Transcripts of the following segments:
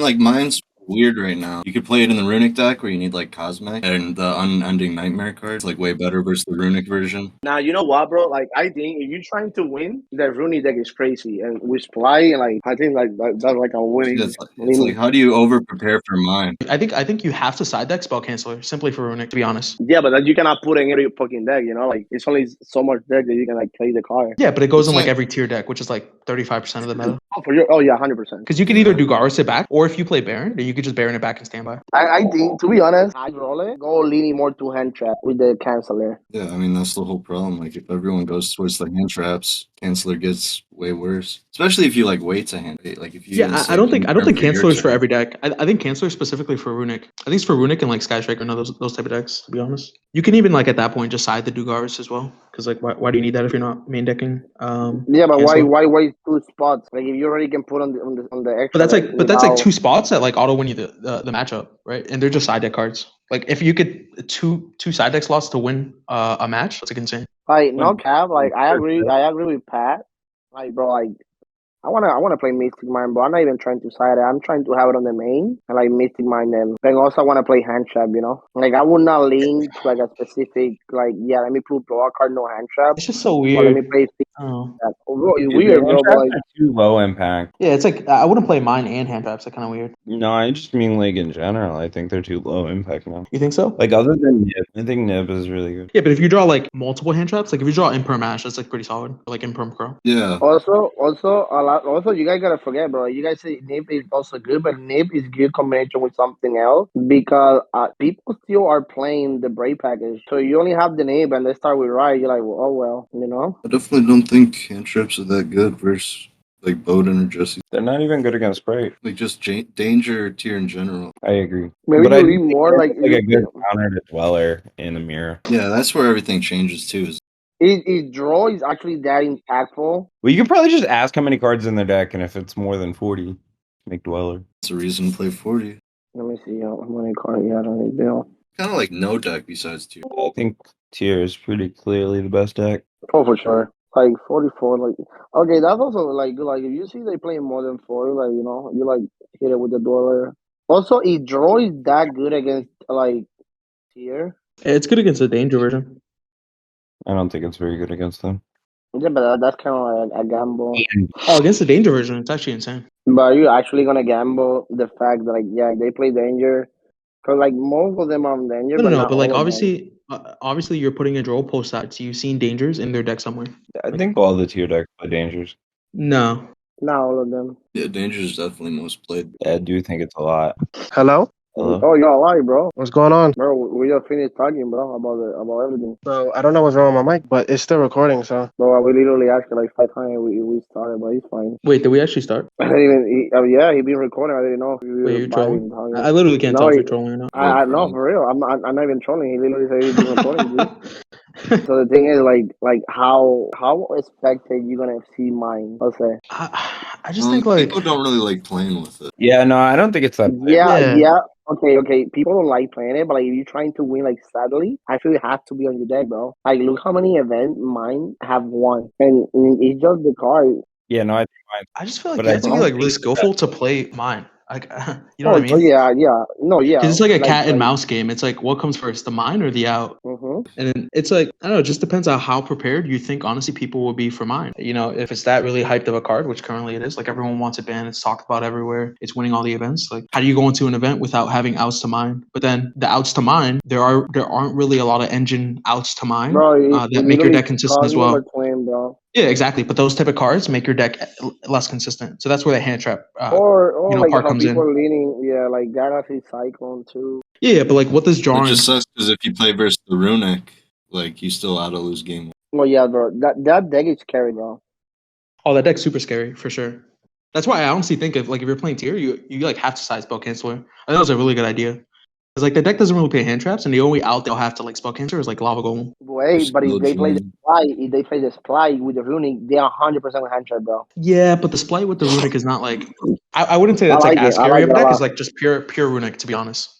Like mine's weird right now. You could play it in the Runic deck where you need like Cosmic and the Unending Nightmare cards, like way better versus the Runic version. Now you know what, bro? Like I think if you're trying to win, the Rooney deck is crazy, and with Sply, like I think that's like a winning. It's like how do you over prepare for mine? I think you have to side deck Spell Canceller simply for Runic, to be honest. Yeah, but then you cannot put in every fucking deck. You know, like it's only so much deck that you can like play the card. Yeah, but it goes in like every tier deck, which is like 35% of the meta. Oh, for your, oh yeah, 100%. Because you can either do Garrus it back, or if you play Baron, then you could just Baron it back and standby. I think, to be honest, I roll it, go leaning more to hand trap with the canceller. Yeah, I mean that's the whole problem. Like if everyone goes towards the hand traps, Canceller gets way worse. Especially if you like wait to hand like if you I don't think Canceller is for every deck. I think Canceller specifically for Runic. I think it's for Runic and like Sky Striker and those type of decks, to be honest. You can even like at that point just side the Dugaris as well. Because like why do you need that if you're not main decking? Yeah, but Canceller? why waste 2 spots? Like if you already can put on the extra. But that's like 2 spots that like auto win you the matchup, right? And they're just side deck cards. Like if you get two side deck slots to win a match, that's like insane. Like no cap, like I agree with Pat. Like bro, like I wanna play Mystic Mind, but I'm not even trying to side it. I'm trying to have it on the main and like Mystic Mind them. But also I wanna play hand trap, you know? Like I would not lean to like a specific like let me put draw a card, no hand trap. It's just so weird. Let me play bro, it's weird, bro. Like too low impact. Yeah, it's like I wouldn't play mine and hand traps. That's kind of weird. No, I just mean like in general. I think they're too low impact now. You think so? Like other than Nib, I think Nib is really good. Yeah, but if you draw like multiple hand traps, like if you draw Imperm Ash, that's like pretty solid. Or, like Imperm Crow. Yeah. Also, you guys gotta forget, bro. You guys say Nib is also good, but Nib is good combination with something else because people still are playing the Brave package. So you only have the Nib and they start with Riot. You're like, well, oh well, you know. I definitely don't think hand traps are that good versus like Bowden or Jesse. They're not even good against Sprite. Like just danger tier in general. I agree. Maybe but you need more like a good counter to Dweller in the mirror. Yeah, that's where everything changes too. Is draw is actually that impactful? Well, you can probably just ask how many cards in their deck, and if it's more than 40, make Dweller. It's a reason to play 40. Let me see how many cards you had on his bill. Kind of like no deck besides tier. I think tier is pretty clearly the best deck. Oh, for sure. Like 44, like okay, that's also like good. Like if you see they play more than 4, like you know, you like hit it with the Dweller. Also, if draw is that good against like tier. It's good against the danger version. I don't think it's very good against them. Yeah, but that's kind of like a gamble. Oh, against the danger version, it's actually insane. But are you actually gonna gamble the fact that like they play danger? Because like most of them are on danger. No, but like obviously you're putting a draw post out, so you've seen dangers in their deck somewhere. I think all the tier decks play dangers. No. Not all of them. Yeah, danger is definitely most played. Yeah, I do think it's a lot. Hello? Hello? Oh, you're alive, bro. What's going on? Bro, we just finished talking, bro, about everything. So I don't know what's wrong with my mic, but it's still recording, so. Bro, we literally asked like 5 times we started, but he's fine. Wait, did we actually start? I didn't even, yeah, he been recording. I didn't know. Wait, you're trolling? I literally can't tell if you're trolling or not. I know, for real. I'm not even trolling. He literally said he's been recording, dude. So the thing is, like how expected you gonna see mine? I'll say. I just think like people don't really like playing with it. Yeah, no, I don't think it's that. Yeah. Okay. People don't like playing it, but like if you're trying to win, like sadly, I feel it has to be on your deck, bro. Like look how many events mine have won, and it's just the card. Yeah, no, I just feel like you have to be like really skillful to play mine. Like, you know what I mean? Oh, yeah. No, yeah. Because it's like a cat and mouse game. It's like, what comes first, the mine or the out? Mm-hmm. And then it's like, I don't know, it just depends on how prepared you think, honestly, people will be for mine. You know, if it's that really hyped of a card, which currently it is, like everyone wants it banned, it's talked about everywhere, it's winning all the events. Like, how do you go into an event without having outs to mine? But then the outs to mine, there aren't really a lot of engine outs to mine that make your deck consistent as well. Yeah, exactly. But those type of cards make your deck less consistent. So that's where the hand trap or like part comes in. Leaning, like Galaxy Cyclone too. Yeah, but like what does drawing? It just sucks because if you play versus the Runic, like you still out to lose game. Well, yeah, bro. That deck is scary, bro. Oh, that deck's super scary for sure. That's why I honestly think if you're playing tier, you like have to side Spell Canceller. I think that was a really good idea. Because like the deck doesn't really play hand traps, and the only out they'll have to like Spell Canceller is like Lava Golem. Wait, but if they play the Sply with the Runic, they are 100% hand trap, bro. Yeah, but the Sply with the Runic is not like I wouldn't say that's like as scary of a deck. It's like just pure Runic, to be honest.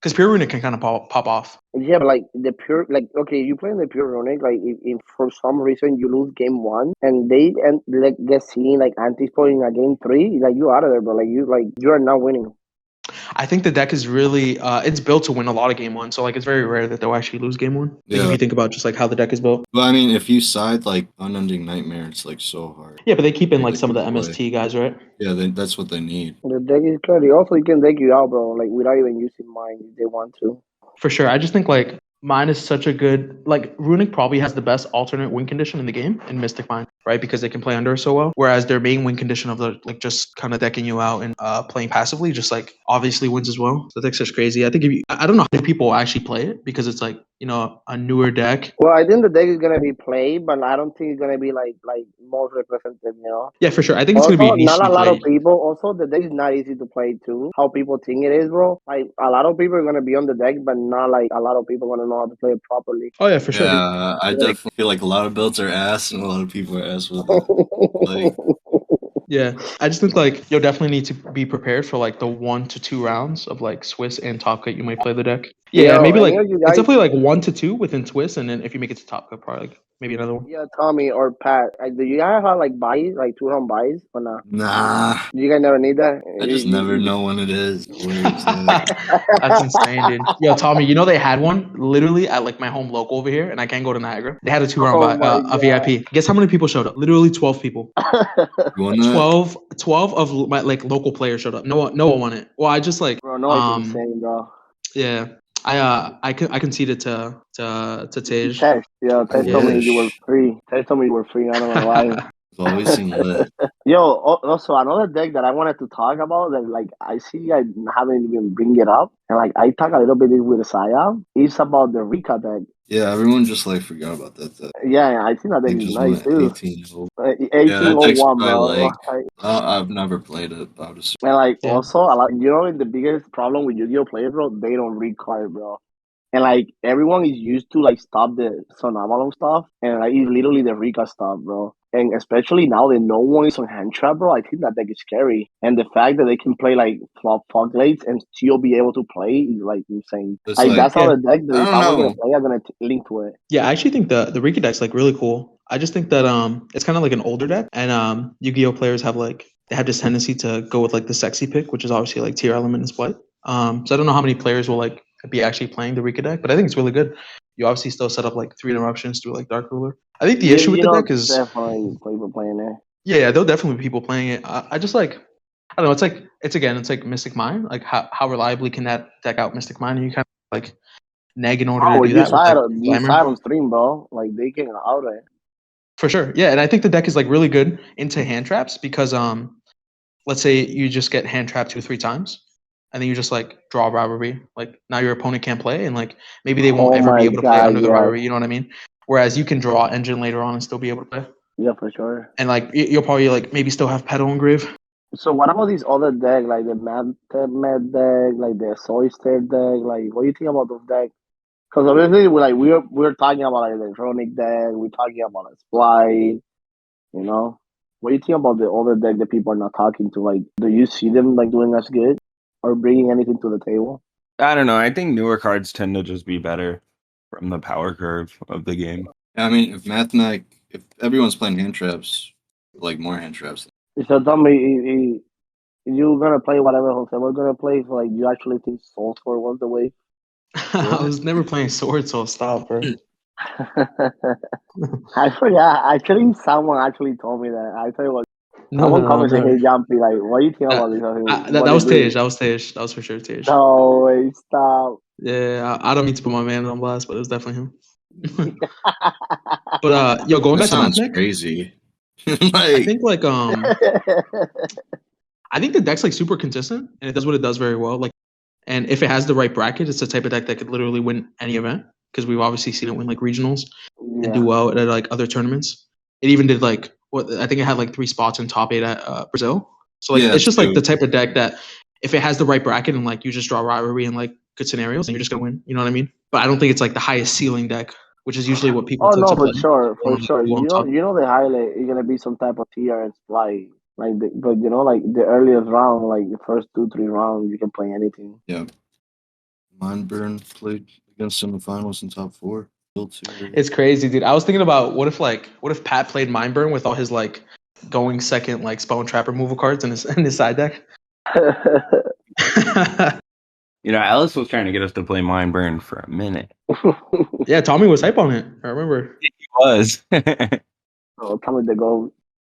Because pure runic can kind of pop off. Yeah, but like the pure, like okay, you play in the pure runic, like if for some reason you lose game one and they and like get seen like anti-spoiling a game three, like you out of there, but like you are not winning. I think the deck is really it's built to win a lot of game one. So like it's very rare that they'll actually lose game one. Like, if you think about just like how the deck is built. Well, I mean, if you side like Unending Nightmare, it's like so hard. Yeah, but they keep in like They some of the keep away. MST guys, right? Yeah, that's what they need. The deck is clearly also you can deck you out, bro, like without even using mine if they want to. For sure. I just think like mine is such a good like runic probably has the best alternate win condition in the game in Mystic Mine, right? Because they can play under so well. Whereas their main win condition of the like just kind of decking you out and playing passively just like obviously wins as well. So the deck's just crazy. I think if you, I don't know how many people actually play it because it's like, you know, a newer deck. Well, I think the deck is gonna be played, but I don't think it's gonna be like most representative, you know. Yeah, for sure. I think it's gonna be Also, not a niche lot of play. people. Also, the deck is not easy to play too. How people think it is, bro. Like a lot of people are gonna be on the deck, but not like a lot of people gonna know how to play it properly. Oh yeah, for sure. Yeah, I definitely feel like a lot of builds are ass and a lot of people are ass with it. Like, Yeah, I just think like you'll definitely need to be prepared for like the 1 to 2 rounds of like Swiss and Top Cut. You might play the deck. Yeah, Yo, maybe like any of you it's guys, definitely like 1 to 2 within Swiss, and then if you make it to Top Cut, probably like maybe another one. yeah, Tommy or Pat, like, do you guys have like buys, like 2 round buys or not? nah, Do you guys never need that? I just never know when it is. Where it's at. That's insane, dude. Yo, Tommy, you know they had one literally at like my home local over here, and I can't go to Niagara. They had a 2 round Oh my a VIP. Guess how many people showed up? Literally 12 people. You want that? 12 of my like local players showed up. No one won it. Well, I just like Bro, no, it's insane, bro. yeah. I conceded to Tej. Text, yeah, Text told me you were wish. free. Text told me you were free. I don't know why. It's always seemed lit. Yo, also another deck that I wanted to talk about that like I see I haven't even bring it up and like I talk a little bit with Saya. It's about the Rika deck. Yeah, everyone just like forgot about that. Yeah, I think that They deck is just nice went too. 18-0. 1801, bro. Like, I've never played it. I would assume. And like Yeah. also, you know, the biggest problem with Yu-Gi-Oh players, bro, they don't read card, bro. And like everyone is used to like stop the Sonavalon stuff, and like it's literally the Rika stuff, bro. And especially now that no one is on hand trap, bro, I think that deck is scary. And the fact that they can play like flop foglates and still be able to play is like insane. It's Like like, that's how the deck that I if don't I was gonna know. play, I'm gonna link to it. Yeah, I actually think the Rika deck's like really cool. I just think that it's kind of like an older deck, and Yu-Gi-Oh players have like they have this tendency to go with like the sexy pick, which is obviously like tier element and split. So I don't know how many players will like be actually playing the Rika deck, but I think it's really good. You obviously still set up like 3 interruptions through like Dark Ruler. I think the issue with the deck is definitely people playing it. yeah, there'll definitely be people playing it. I just like I don't know. It's like Mystic Mine. Like how reliably can that deck out Mystic Mine? And you kind of like neg in order Oh, to do you that with side like you Glamour. side on stream, bro. Like they can out it. For sure. Yeah, and I think the deck is like really good into hand traps because let's say you just get hand trapped 2 or 3 times and then you just like draw rivalry. Like now your opponent can't play and like maybe they won't ever be able to play under the rivalry, you know what I mean? Whereas you can draw engine later on and still be able to play. Yeah, for sure. And like you'll probably like maybe still have pedal and grave. So what about these other decks, like the Mad deck, like the Soyster deck? Like, what do you think about those decks? Because obviously, we're talking about like the electronic deck, we're talking about a Sply, you know. What do you think about the other deck that people are not talking to? Like, do you see them like doing as good or bringing anything to the table? I don't know. I think newer cards tend to just be better from the power curve of the game. I mean, if everyone's playing hand traps, like more hand traps. So tell me, you're gonna play whatever Jose we're gonna play. So like, you actually think Soul Sword was the way? I was never playing Sword, so stop, bro. I forgot. Actually, someone actually told me that. I thought it was someone No, commented, bro. "Hey, Jumpy, like, what do you think about this?" That was Tej. That was Tej. That was for sure Tej. No way, stop. Yeah, I don't mean to put my man on blast, but it was definitely him. But yo, going That back to sounds Matt deck, crazy. I think like I think the deck's like super consistent and it does what it does very well. Like, and if it has the right bracket, it's the type of deck that could literally win any event because we've obviously seen it win like regionals and do well at like other tournaments. It even did like what I think it had like 3 spots in top 8 at Brazil. So like it's just like the type of deck that if it has the right bracket and like you just draw rivalry in like good scenarios, and you're just gonna win. You know what I mean? But I don't think it's like the highest ceiling deck, which is usually what people. Oh no, play. for sure. You know the highlight is gonna be some type of TRS play. Like, but you know, like the earliest round, like the first 2-3 rounds, you can play anything. Yeah. Mind Burn played against him in the finals in top 4. It's crazy, dude. I was thinking about what if Pat played Mindburn with all his like going second like Spawn Trap removal cards in his side deck. Alice was trying to get us to play Mind Burn for a minute. Yeah, Tommy was hype on it. I remember. He was. Oh, Tommy the Goat.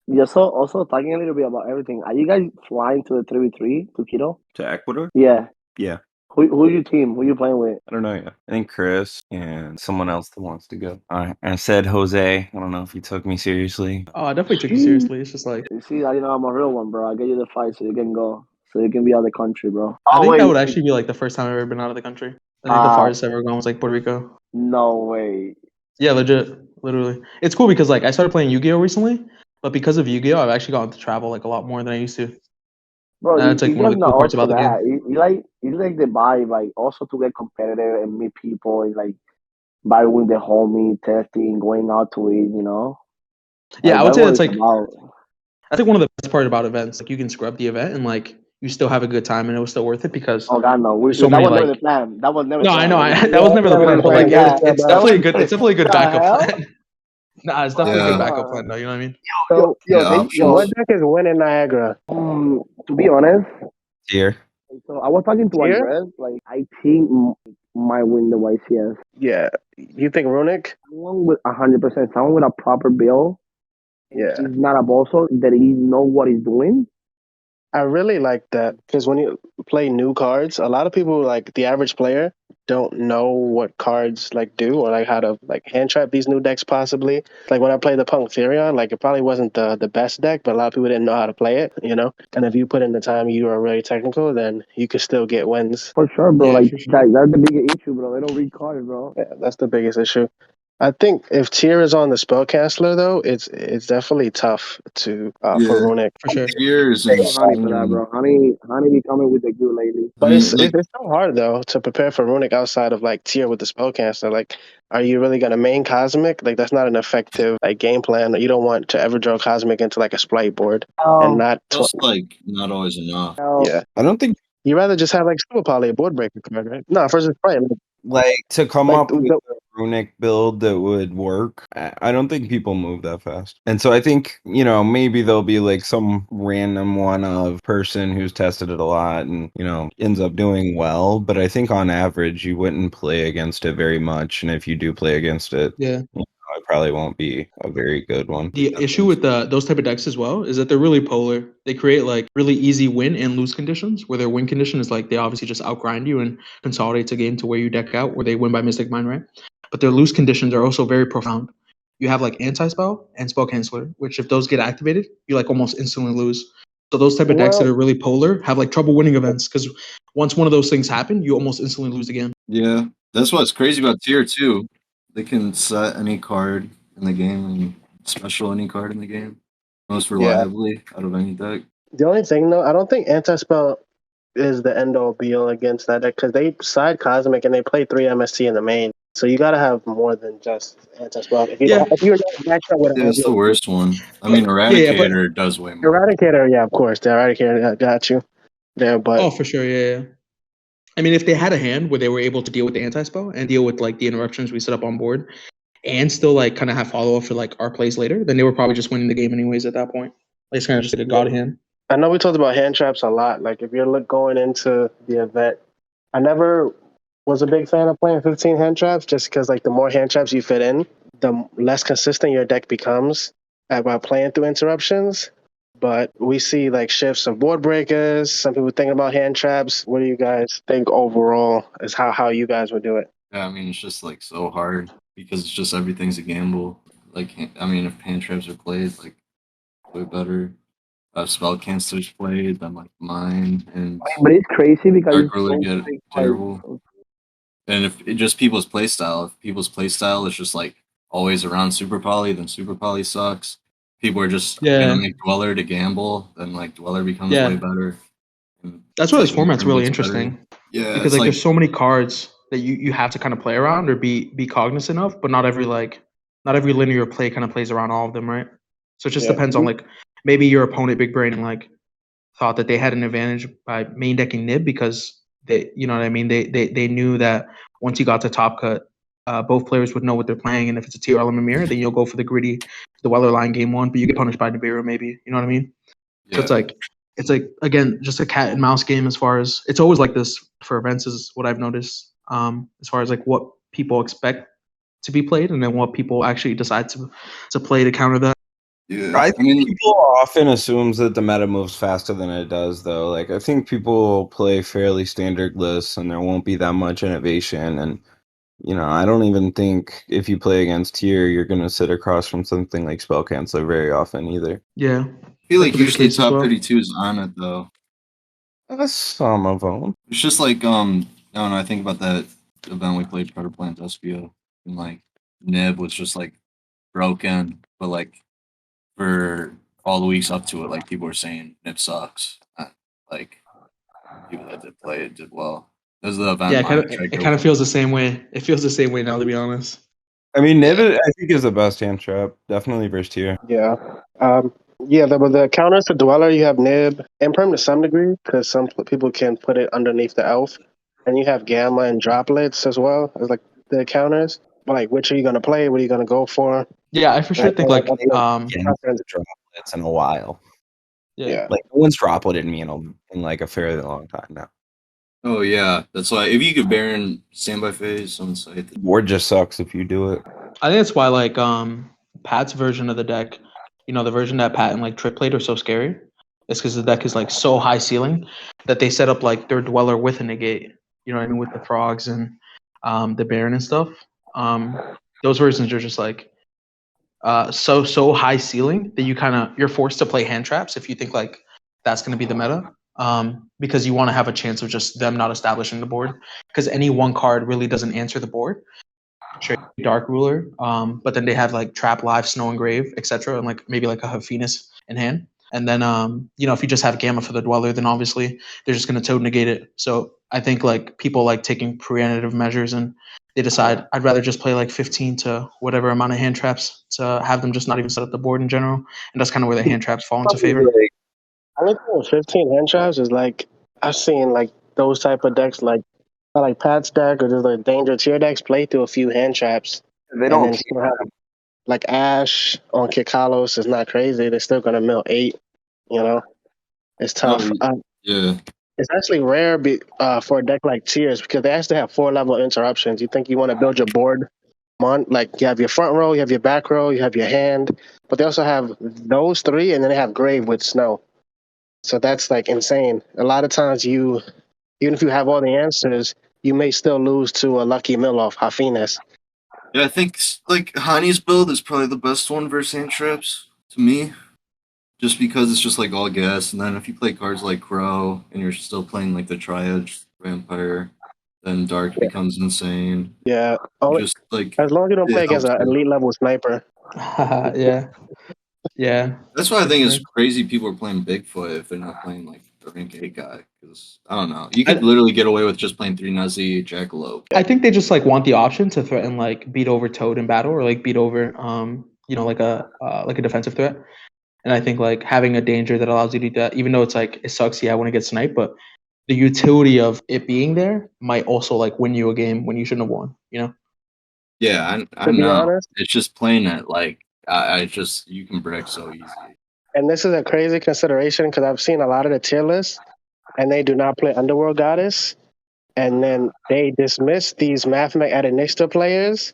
Yeah, so also talking a little bit about everything. Are you guys flying to the 3v3 to Quito? To Ecuador? Yeah. Yeah. Who's your team? Who you playing with? I don't know yet. I think Chris and someone else that wants to go. I said Jose. I don't know if he took me seriously. Oh, I definitely took you seriously. It's just like You see, I'm a real one, bro. I get you the fight so you can go, so you can be out of the country, bro. I Oh think wait, that would actually be like the first time I've ever been out of the country. I think the farthest I've ever gone was like Puerto Rico. no way. Yeah, legit, literally. It's cool because like I started playing YuGiOh recently, but because of YuGiOh, I've actually gotten to travel like a lot more than I used to. Bro, It's like you one of guys the cool not parts up about for the game. that. You like the vibe, like also to get competitive and meet people and like vibe with the homie, testing, going out to eat, you know? Yeah, Like, I would that's say what that's it's like about. I think one of the best part about events, like you can scrub the event and like you still have a good time and it was still worth it because Oh God, no. there's so That many was never the like plan. That was never the no, I plan. know Like, that was never the Never plan, the but plan. like Yeah, it's bro. definitely a good the backup hell? plan. Nah, it's definitely a good backup plan though. You know what I mean? So, Yo, Yeah, they, yo, what options. deck is winning Niagara? to be honest, Here. so I was talking to Here? Andres. Like, I think might win the YCS. Yeah. You think Runic? Someone with 100%, someone with a proper bill. Yeah. He's not a bosso. That he know what he's doing. I really like that because when you play new cards, a lot of people, like the average player, don't know what cards like do or like how to like hand trap these new decks possibly. Like when I played the Punk Therion, like it probably wasn't the best deck, but a lot of people didn't know how to play it, you know? And if you put in the time, you are really technical, then you could still get wins. For sure, bro. Yeah, Like for sure. that's the biggest issue, bro. They don't read cards, bro. Yeah, that's the biggest issue. I think if Tier is on the Spellcaster though, it's definitely tough to for Yeah. Runic. For sure. Tier is Thank you, Honey, for that, insane. bro. Honey be coming with the good lately. I But mean, like, it's so hard though to prepare for Runic outside of like Tier with the Spellcaster. Like, are you really gonna main Cosmic? Like, that's not an effective like game plan. You don't want to ever draw Cosmic into like a Splite board and not. just like not always enough. Yeah, I don't think you rather just have like Super Poly, a board breaker card, right? No, versus Splite. like to come Like up with a runic build that would work. I don't think people move that fast. And so I think, maybe there'll be like some random one of person who's tested it a lot and, ends up doing well. But I think on average, you wouldn't play against it very much. And if you do play against it, Yeah. it probably won't be a very good one. The issue with those type of decks as well is that they're really polar. They create like really easy win and lose conditions, where their win condition is like they obviously just outgrind you and consolidates a game to where you deck out, where they win by Mystic Mind, right? But their lose conditions are also very profound. You have like anti-spell and spell canceller, which if those get activated, you like almost instantly lose. So those type of decks that are really polar have like trouble winning events because once one of those things happen, you almost instantly lose the game. Yeah, that's what's crazy about tier 2. They can set any card in the game and special any card in the game most reliably out of any deck. The only thing though, I don't think anti-spell is the end all be all against that deck because they side Cosmic and they play 3 MST in the main. So you gotta have more than just anti-spell. If you're not matched up with Yeah, it's the worst one. I mean, but Eradicator does way more. Eradicator, yeah, of course, the Eradicator got you there, but oh, for sure, yeah. I mean, if they had a hand where they were able to deal with the anti-spell and deal with like the interruptions we set up on board and still like kind of have follow-up for like our plays later, then they were probably just winning the game anyways at that point. Like, it's kind of just like a god hand. I know we talked about hand traps a lot. Like if you're going into the event, I never was a big fan of playing 15 hand traps just because like the more hand traps you fit in, the less consistent your deck becomes about playing through interruptions. But we see like shifts of board breakers. Some people thinking about hand traps. What do you guys think overall is how you guys would do it? Yeah, I mean, it's just like so hard because it's just everything's a gamble. Like, I mean, if hand traps are played, like way better. Spell cancelers played, then like mine and But it's crazy because Dark it's Ruler so get big, terrible. And if people's playstyle, is just like always around Super Poly, then Super Poly sucks. People are just gonna make Dweller to gamble, then like Dweller becomes way better. And that's why this like, format's really gets interesting. better. Yeah, because like there's so many cards that you have to kind of play around or be cognizant of, but not every linear play kind of plays around all of them, right? So it just depends on like maybe your opponent big brain and like thought that they had an advantage by main decking Nib because they, you know what I mean? They knew that once you got to top cut, both players would know what they're playing, and if it's a TRL and Mimir, then you'll go for the gritty, the Weller line game one, but you get punished by Nibiru maybe. You know what I mean? Yeah. So it's like again just a cat and mouse game as far as it's always like this for events is what I've noticed. As far as like what people expect to be played, and then what people actually decide to play to counter that. Yeah, I think people often assumes that the meta moves faster than it does, though. Like, I think people will play fairly standard lists, and there won't be that much innovation. And I don't even think if you play against tier, you're gonna sit across from something like Spell Canceler very often either. Yeah, I feel like usually top 32 is on it though. Some of them. It's just like I don't know. I think about that event we played Predator Plant Despio, and like Nib was just like broken, but like for all the weeks up to it, like people were saying Nib sucks. Like people that did play it did well. That was the event. Yeah, it kind of feels the same way. It feels the same way now, to be honest. I mean, Nib, I think, is the best hand trap, definitely versus tier. Yeah. The counters to Dweller, you have Nib, Imperm to some degree, because some people can put it underneath the Elf. And you have Gamma and Droplets as well as like the counters. But like, which are you going to play? What are you going to go for? Yeah, I for sure think like Droplets in a while. Yeah. Like, no one's dropleted me in like a fairly long time now. Oh yeah, that's why if you could Baron standby phase on site, the board just sucks if you do it. I think that's why like Pat's version of the deck, the version that Pat and like Trip played are so scary. It's because the deck is like so high ceiling that they set up like their Dweller with a negate. You know what I mean, with the frogs and the Baron and stuff. Those versions are just like so high ceiling that you're forced to play hand traps if you think like that's going to be the meta. Because you want to have a chance of just them not establishing the board, because any one card really doesn't answer the board. Dark Ruler, but then they have like Trap, Live, Snow and Grave, etc., and like maybe like a Hephaestus in hand. And then if you just have Gamma for the Dweller, then obviously they're just going to toad negate it. So I think like people like taking preemptive measures, and they decide I'd rather just play like 15 to whatever amount of hand traps to have them just not even set up the board in general, and that's kind of where the hand traps fall into favor. I think 15 hand traps is like, I've seen like those type of decks like Pat's deck or just like Danger tier decks play through a few hand traps. They don't have like Ash on Kikalos is not crazy. They're still gonna mill 8. It's tough. Yeah. It's actually rare for a deck like Tiers because they actually have 4-level interruptions. You think you want to build your board like you have your front row, you have your back row, you have your hand, but they also have those 3, and then they have Grave with Snow. So that's like insane. A lot of times even if you have all the answers, you may still lose to a lucky mill off Hafines. Yeah, I think like Hani's build is probably the best one versus hand traps to me. Just because it's just like all gas, and then if you play cards like Crow and you're still playing like the Triad Vampire, then Dark becomes insane. Yeah. Just like as long as you don't play against an elite level sniper. Yeah. That's why I think it's crazy people are playing Bigfoot if they're not playing like a rank 8 guy. Because I don't know. You could literally get away with just playing 3 Nazi, Jackalope. I think they just like want the option to threaten like beat over Toad in battle, or like beat over like a defensive threat. And I think like having a danger that allows you to do that, even though it's like it sucks, I want to get sniped, but the utility of it being there might also like win you a game when you shouldn't have won, Yeah, I know. It's just playing it like you can brick so easy. And this is a crazy consideration because I've seen a lot of the tier lists and they do not play Underworld Goddess. And then they dismiss these Mathmech Adonista players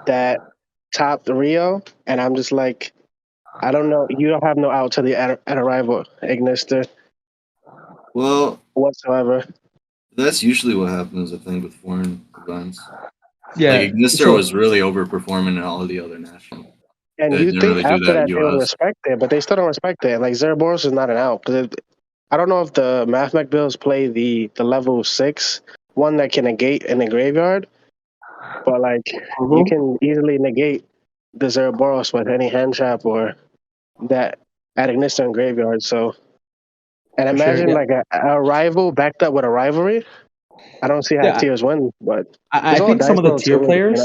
that top the Rio. And I'm just like, I don't know. You don't have no out to the at arrival Ignister. Well, whatsoever. That's usually what happens, I think, with foreign events. Yeah, like Ignister was really overperforming in all of the other national. And you think really after that they would respect it, but they still don't respect it. Like Zerboros is not an out because I don't know if the Mathmech builds play the level 6 one that can negate in the graveyard, but like you can easily negate the Zerboros with any hand trap or that at Ignister in graveyard. So, and imagine like a rival backed up with a rivalry. I don't see how tiers win, but I think some of the tier players.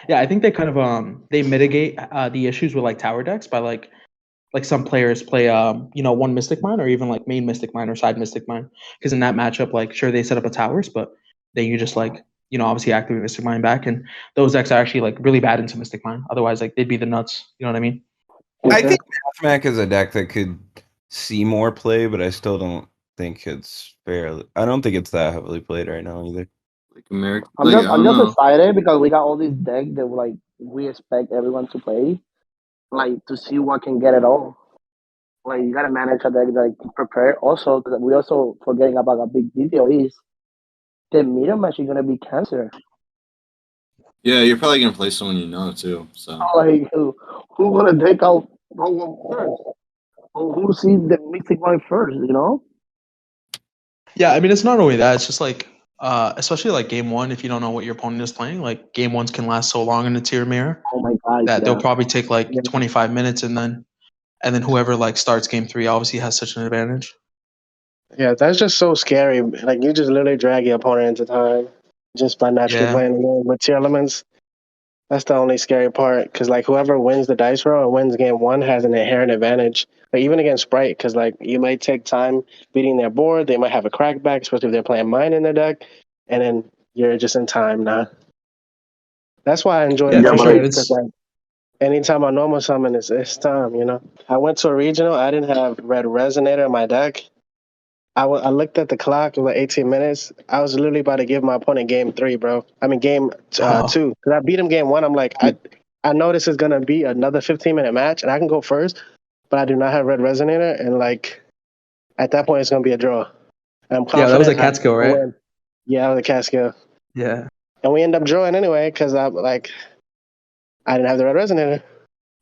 Yeah, I think they kind of they mitigate the issues with like tower decks by like like some players play one Mystic Mine or even like main Mystic Mine or side Mystic Mine, because in that matchup, like sure they set up a towers, but then you just like obviously activate Mystic Mine back, and those decks are actually like really bad into Mystic Mine. Otherwise, like they'd be the nuts. You know what I mean? I think Mathmac is a deck that could see more play, but I still don't think it's fair. I don't think it's that heavily played right now either. Like American, I'm like, just I I'm don't just know. excited because we got all these decks that like we expect everyone to play, like to see what can get it all. Like you gotta manage a deck like prepare. Also, we also forgetting about a big detail is the mirror match is gonna be Cancer. Yeah, you're probably gonna play someone you know too. So Like who gonna take out one first? Who sees the Mystic Mine first? You know? Yeah, I mean it's not only that. It's just like especially like game one, if you don't know what your opponent is playing, like game ones can last so long in the tier mirror Oh my god, that they'll yeah. probably take like Yeah. 25 minutes, and then whoever like starts game three obviously has such an advantage. Yeah, that's just so scary. Like you just literally drag your opponent into time just by naturally Yeah. playing the game with tier elements. That's the only scary part, because like whoever wins the dice roll and wins game one has an inherent advantage. Like even against Sprite, because like you might take time beating their board, they might have a crackback, especially if they're playing mine in their deck, and then you're just in time now. That's why I enjoy Yeah, for sure. Arcade, because It's like anytime I normal summon, it's time. I went to a regional. I didn't have Red Resonator in my deck. I looked at the clock. It was like 18 minutes. I was literally about to give my opponent game three, bro. I mean, game oh, two. Because I beat him game one. I'm like, I know this is going to be another 15-minute match, and I can go first, but I do not have Red Resonator. And, like, at that point, it's going to be a draw. And I'm yeah, that was a confident I Catskill, will right? win. Yeah, that was a Catskill. Yeah. And we end up drawing anyway, because I'm like, I didn't have the Red Resonator.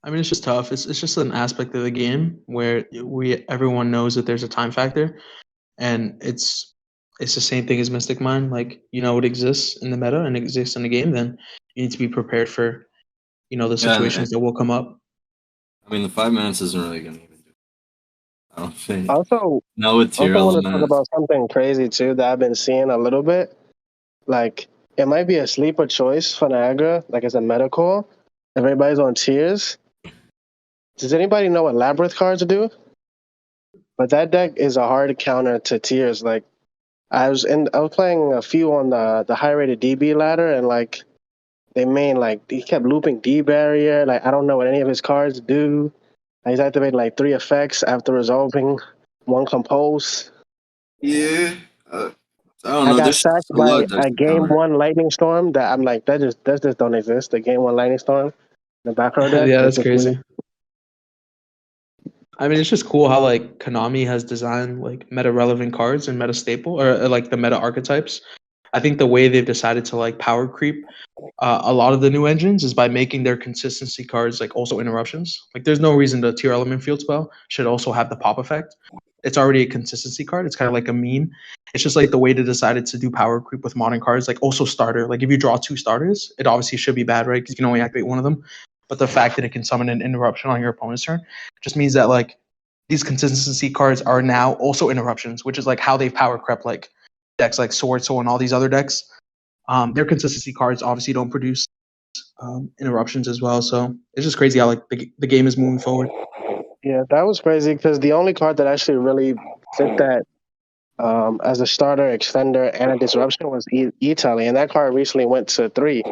I mean, it's just tough. It's just an aspect of the game where everyone knows that there's a time factor, and it's the same thing as Mystic Mine. Like it exists in the meta and it exists in the game. Then you need to be prepared for the situations that will come up. I mean, the 5 minutes isn't really gonna even do it. I don't think. Also, Not with tier want to talk elements. about something crazy, too, that I've been seeing a little bit. Like, it might be a sleeper choice for Niagara, like as a medical. If everybody's on tiers. Does anybody know what Labyrinth cards do? But that deck is a hard counter to tiers. Like, I was playing a few on the high rated DB ladder, and like he kept looping D barrier. Like, I don't know what any of his cards do. He's activating like 3 effects after resolving 1 compose. Yeah. I don't I know. got There's sacked a lot by of decks a to game counter. 1 lightning storm that I'm like, that just don't exist. The game 1 lightning storm, the back row deck. Yeah, It's that's just weird. crazy. I mean, it's just cool how like Konami has designed like meta relevant cards and meta staple or like the meta archetypes. I think the way they've decided to like power creep a lot of the new engines is by making their consistency cards like also interruptions. Like there's no reason the tier element field spell should also have the pop effect. It's already a consistency card. It's kind of like a meme. It's just like the way they decided to do power creep with modern cards, like also starter. Like if you draw 2 starters, it obviously should be bad, right? Because you can only activate one of them. But the fact that it can summon an interruption on your opponent's turn just means that like these consistency cards are now also interruptions, which is like how they power crept like decks like Sword Soul and all these other decks. Their consistency cards obviously don't produce interruptions as well. So it's just crazy how like the game is moving forward. Yeah, that was crazy because the only card that actually really fit that as a starter, extender, and a disruption was Italy, and that card recently went to 3,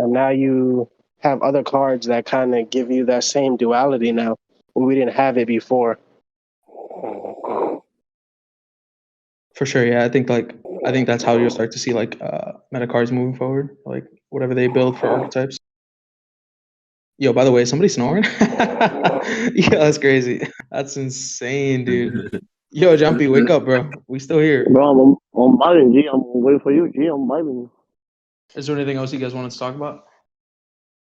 and now you have other cards that kind of give you that same duality now. We didn't have it before. For sure, yeah. I think that's how you'll start to see like meta cards moving forward, like whatever they build for archetypes. Yo, by the way, somebody snoring? Yeah, that's crazy. That's insane, dude. Yo, Jumpy, wake up, bro. We still here. Bro, I'm vibing, G. I'm waiting for you, G. I'm vibing. Is there anything else you guys wanted to talk about?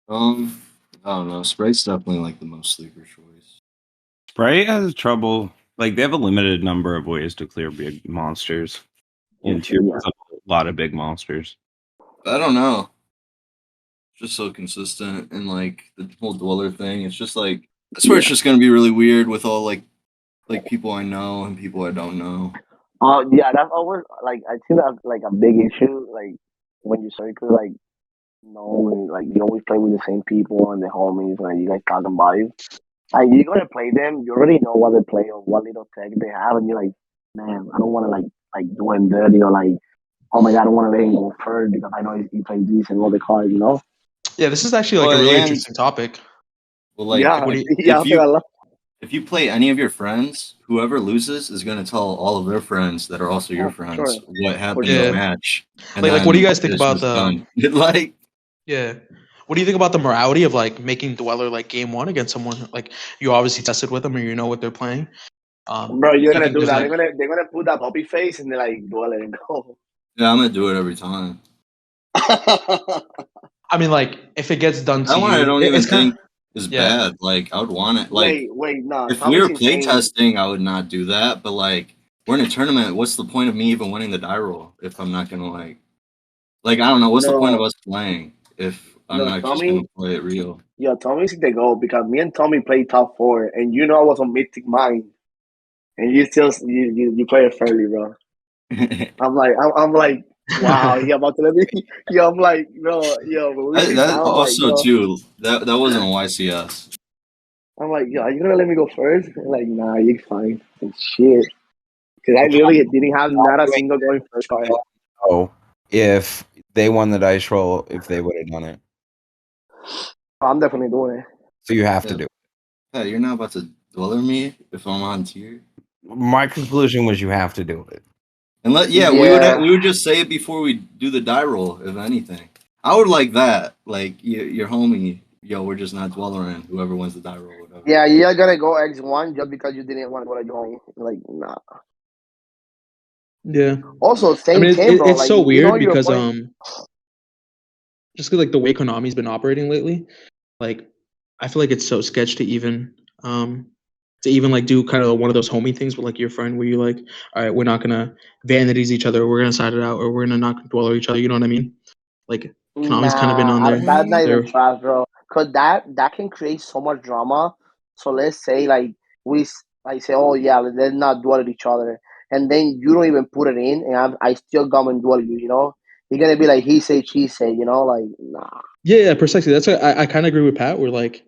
I don't know. Sprite's definitely like the most sleeper choice. Sprite has trouble. Like, they have a limited number of ways to clear big monsters. Into a lot of big monsters. I don't know. Just so consistent and like the whole dweller thing. It's just like that's where it's just gonna be really weird with all like people I know and people I don't know. Yeah, that's always like I think that's like a big issue. Like when you circle, like like you always play with the same people and the homies, like you guys talk and vibe. Like you're gonna play them, you already know what they play or what little tech they have, and you're like, man, I don't want to like do him dirty or like, oh my god, I don't want to let him go first because I know he plays this and all the cards, you know. Yeah, this is actually like a really interesting topic. Well, like, yeah, if you play any of your friends, whoever loses is going to tell all of their friends that are also your friends what happened in the match. And like, what do you guys think about like? Yeah, what do you think about the morality of like making Dweller like game one against someone like you obviously tested with them or you know what they're playing? Bro, you're gonna do that. Like, they're gonna put that puppy face and they're like, Dweller and go. Yeah, I'm gonna do it every time. I mean, like, if it gets done to you, I don't even think is bad. Like, I would want it. Like, wait, no. If we were playtesting, I would not do that. But like, we're in a tournament. What's the point of me even winning the die roll if I'm not gonna like I don't know. What's the point of us playing if I'm not just gonna play it real? Yeah, Tommy's the go because me and Tommy played top 4, and you know I was on Mythic Mind, and you still you play it fairly, bro. I'm like, wow, he about to let me. Yo, I'm like, bro, that also too. That wasn't a YCS. I'm like, yo, are you gonna let me go first? I'm like, nah, you're fine. And shit, because I literally didn't have not a single going first card. Oh, if they won the dice roll, if they would have done it, I'm definitely doing it. So you have to do it. Yeah, you're not about to dweller me if I'm on tier. My conclusion was you have to do it. And we would just say it before we do the die roll, if anything. I would like that. Like your homie, yo, we're just not dwellering. Whoever wins the die roll, whatever. Yeah, you're gonna go X1 just because you didn't want to go to join. Like, nah. Yeah. Also, same game, bro. It's like, so weird because just because like the way Konami's been operating lately, like I feel like it's so sketch to even like do kind of one of those homie things with like your friend where you like, all right, we're not gonna vanities each other, we're gonna side it out, or we're gonna not dweller each other. You know what I mean? Like Konami's kind of been on there. That's not even trash, bro. Cause that can create so much drama. So let's say like we say, oh yeah, let's not dwell at each other, and then you don't even put it in, and I still come and dwell you. You know, you're gonna be like he said, she said. You know, like nah. Yeah, precisely. That's why I kind of agree with Pat. Where like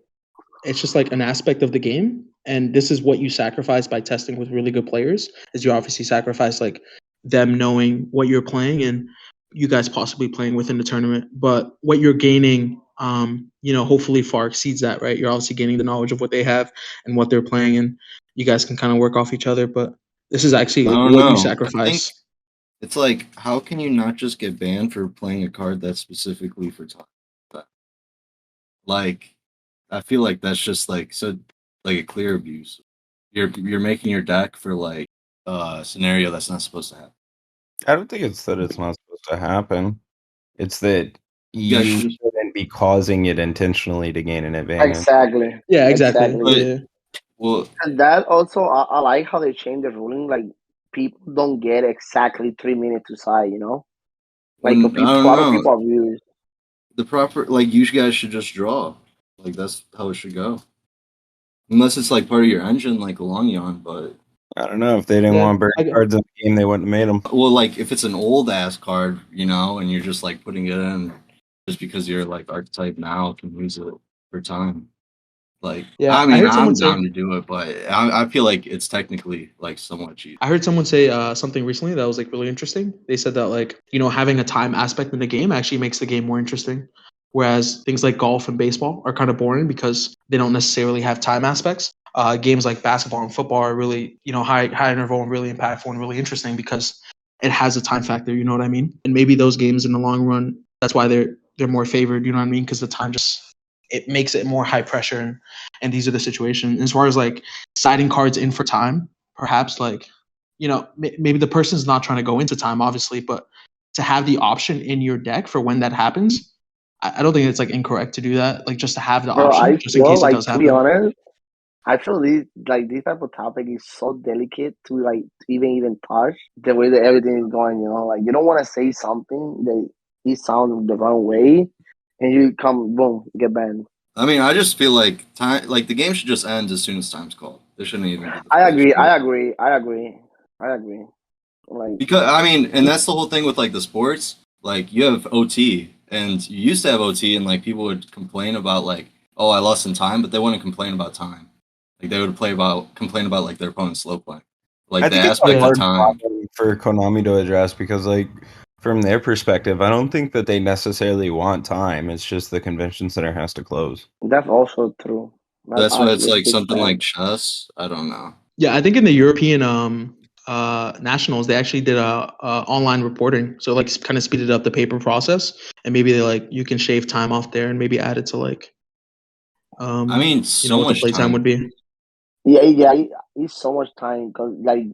it's just like an aspect of the game, and this is what you sacrifice by testing with really good players. Is you obviously sacrifice like them knowing what you're playing and you guys possibly playing within the tournament. But what you're gaining, hopefully far exceeds that, right? You're obviously gaining the knowledge of what they have and what they're playing, and you guys can kind of work off each other. But this is actually what you sacrifice. It's like, how can you not just get banned for playing a card that's specifically for time? Like, I feel like that's just like a clear abuse. You're making your deck for like a scenario that's not supposed to happen. I don't think it's that it's not supposed to happen. It's that you shouldn't be causing it intentionally to gain an advantage. Exactly. Yeah, exactly. Yeah. Well, and that also, I like how they changed the ruling. Like, people don't get exactly 3 minutes to side, you know? Like, a lot of people abuse. The proper, like, you guys should just draw. Like, that's how it should go. Unless it's, like, part of your engine, like a long yawn, but... I don't know. If they didn't want burn cards in the game, they wouldn't have made them. Well, like, if it's an old-ass card, you know, and you're just, like, putting it in just because you're, like, archetype now can use it for time. Like, yeah, I mean, I'm down to do it, but I feel like it's technically like somewhat cheap. I heard someone say something recently that was like really interesting. They said that like, having a time aspect in the game actually makes the game more interesting. Whereas things like golf and baseball are kind of boring because they don't necessarily have time aspects. Games like basketball and football are really, high interval and really impactful and really interesting because it has a time factor. You know what I mean? And maybe those games in the long run, that's why they're more favored. You know what I mean? Because the time it makes it more high pressure, and these are the situations. As far as like siding cards in for time, perhaps like, maybe the person's not trying to go into time, obviously, but to have the option in your deck for when that happens, I don't think it's like incorrect to do that. Like just to have the option, just in case it does happen. To be honest, I feel this type of topic is so delicate to like even touch the way that everything is going. Like you don't want to say something that it sounds the wrong way. And you come, boom, get banned. I mean, I just feel like time, like the game should just end as soon as time's called. There shouldn't even be. I agree. Like, because I mean, and that's the whole thing with like the sports. Like you have OT, and you used to have OT, and like people would complain about like, oh, I lost in time, but they wouldn't complain about time. Like they would complain about like their opponent's slow play. Like I the think it's a aspect of hard time. problem for Konami to address because, like, from their perspective, I don't think that they necessarily want time. It's just the convention center has to close. That's also true. That's why it's actually like big something fan. like chess. I don't know. Yeah, I think in the European nationals they actually did online reporting, so like kind of speeded up the paper process, and maybe they like you can shave time off there and maybe add it to like I mean, you so know what the much playtime time. would be. It's so much time because like